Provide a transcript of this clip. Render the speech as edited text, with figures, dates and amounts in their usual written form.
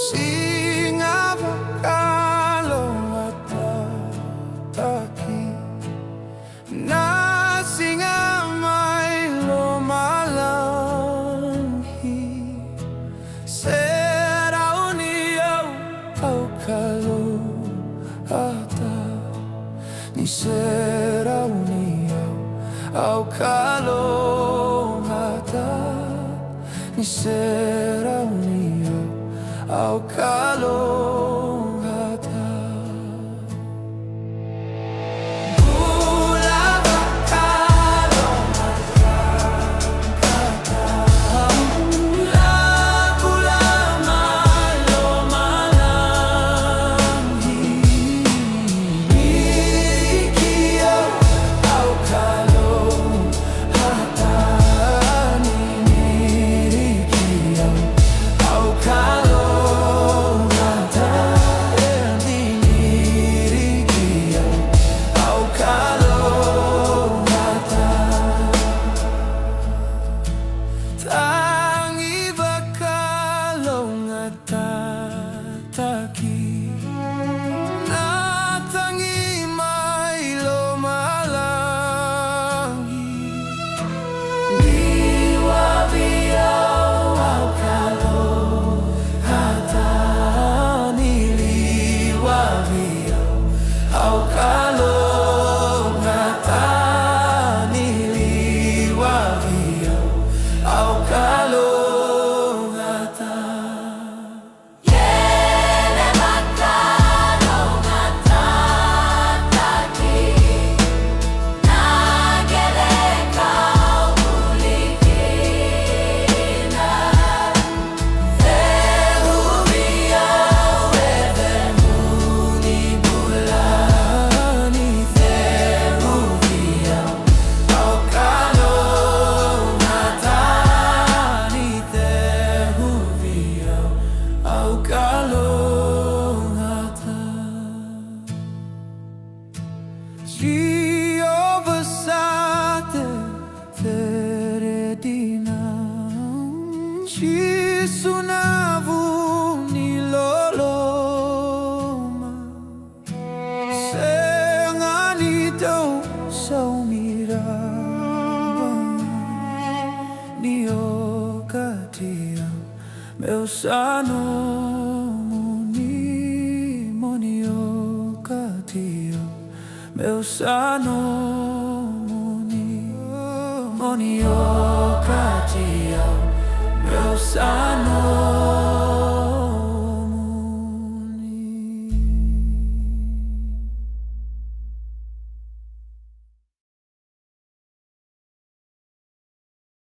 Singava kalongataki na singamay lumalanghi Serauniyaw au kalohata Ni serauniyaw au kalohata Ni serauniyaw au kalohata Bulava kalohata Labulama lomalanghi Nirikiyaw au kalohata Nirikiyaw au kalohata Taki na tangi mai lumalanghi Niwaviyaw au kalohata Niliwaviyaw au kalohata Niliwaviyaw au kalohata Jehovah Sate Teredina Chisunavu Niloloma Senganito Saumira Niokatia Meu sano muni moniokatia Meu sano moniokatia Meu sano